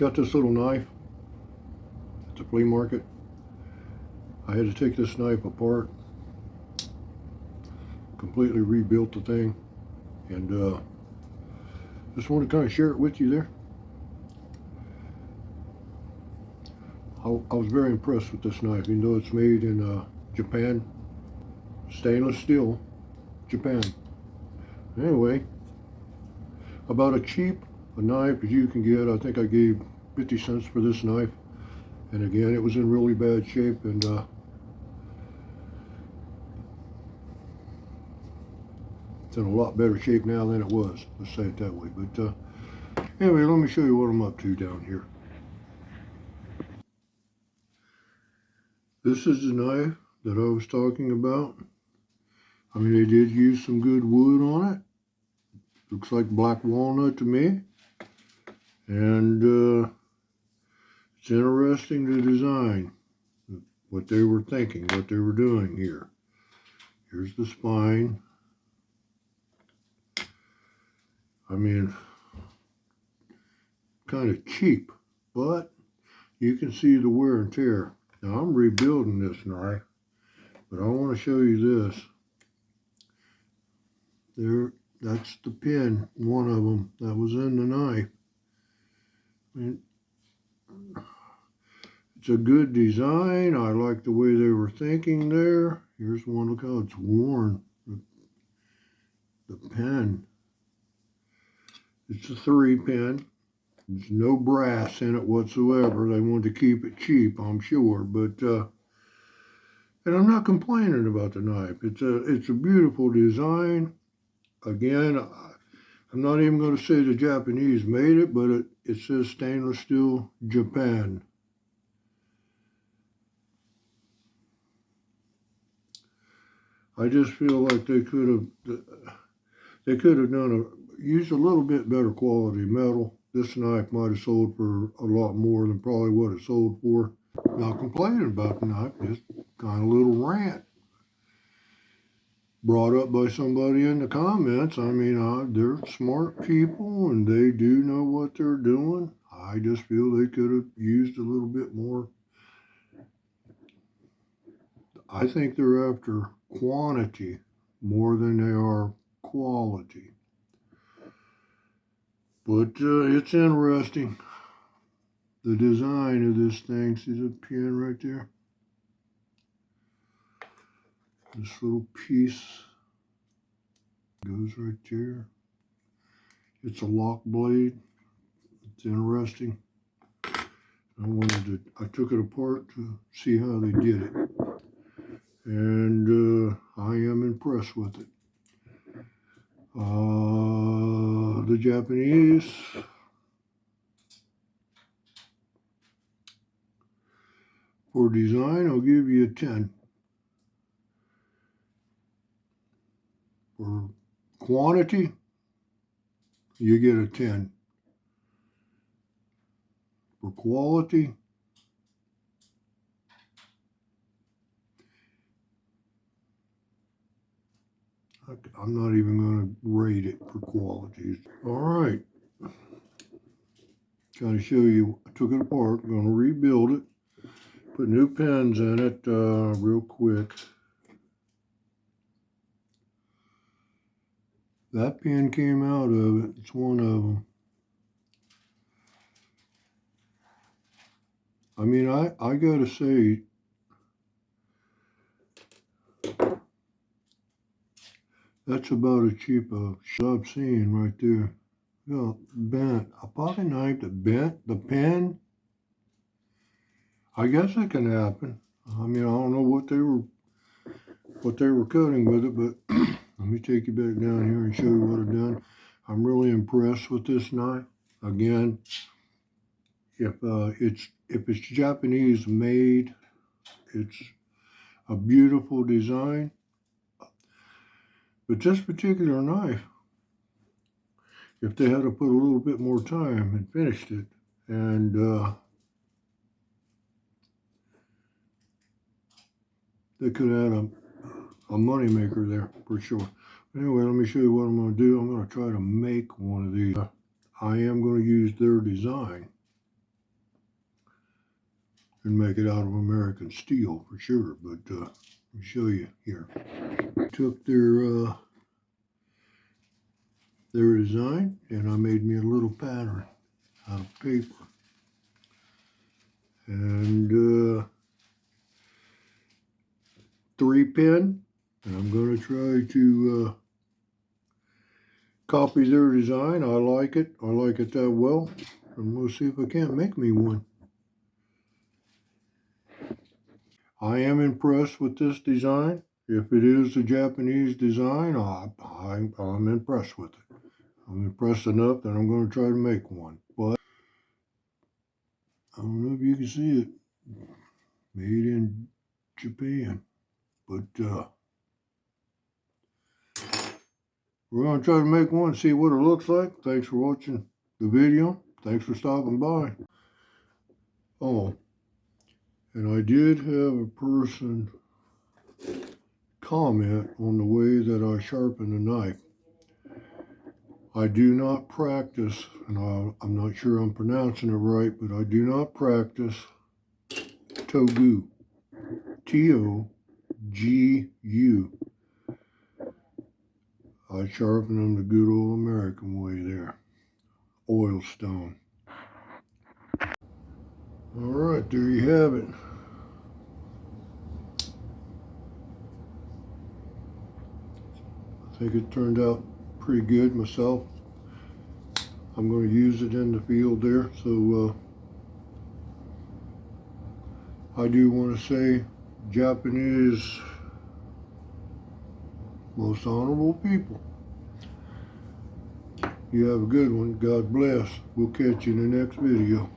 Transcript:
Got this little knife at the flea market. I had to take this knife apart, completely rebuilt the thing, and just want to kind of share it with you there. I was very impressed with this knife, even though it's made in Japan, stainless steel, Japan. Anyway, about as cheap a knife as you can get. I think I gave 50 cents for this knife, and again, it was in really bad shape, and it's in a lot better shape now than it was, let's say it that way. But anyway, let me show you what I'm up to down here. This is the knife that I was talking about. I mean, they did use some good wood on it. Looks like black walnut to me. And it's interesting, the design, what they were thinking, what they were doing here. Here's the spine. I mean, kind of cheap, but you can see the wear and tear. Now I'm rebuilding this knife, but I want to show you this. There, that's the pin, one of them that was in the knife. And it's a good design. I like the way they were thinking there. Here's one, look how it's worn. The pen. It's a 3-pin. There's no brass in it whatsoever. They wanted to keep it cheap, I'm sure. But and I'm not complaining about the knife. It's a beautiful design. Again, I'm not even going to say the Japanese made it, but it says stainless steel Japan. I just feel like they could have used a little bit better quality metal. This knife might have sold for a lot more than probably what it sold for. Not complaining about the knife, just kind of a little rant brought up by somebody in the comments. I mean, they're smart people and they do know what they're doing. I just feel they could have used a little bit more. I think they're after quantity more than they are quality. But it's interesting. The design of this thing, see the pin right there? This little piece goes right there. It's a lock blade. It's interesting. I took it apart to see how they did it. And I am impressed with it. The Japanese, for design, I'll give you a 10. For quantity, you get a 10. For quality, I'm not even going to rate it for quality. All right. Kind of show you, I took it apart. I'm going to rebuild it. Put new pins in it real quick. That pin came out of it. It's one of them. I mean, I gotta say, that's about as cheap as I've seen right there. Yeah, bent. A pocket knife that bent the pen. I guess it can happen. I mean, I don't know what they were cutting with it, but let me take you back down here and show you what I've done. I'm really impressed with this knife. Again, if it's Japanese made, it's a beautiful design. But this particular knife, if they had to put a little bit more time and finished it, and they could have had a money maker there for sure. Anyway, let me show you what I'm going to do. I'm going to try to make one of these. I am going to use their design. and make it out of American steel for sure. But let me show you here. Took their design and I made me a little pattern out of paper. And 3-pin, and I'm going to try to copy their design. I like it that well, and we'll see if I can't make me one. I am impressed with this design. If it is a Japanese design, I'm impressed with it. I'm impressed enough that I'm going to try to make one. But I don't know if you can see it. Made in Japan. But we're going to try to make one, see what it looks like. Thanks for watching the video. Thanks for stopping by. Oh, and I did have a person comment on the way that I sharpen a knife. I do not practice, and I'm not sure I'm pronouncing it right, but I do not practice togu. T-O-G-U. I sharpen them the good old American way there. Oil stone. All right, there you have it. I think it turned out pretty good myself. I'm going to use it in the field there. So I do want to say, Japanese, most honorable people. You have a good one. God bless. We'll catch you in the next video.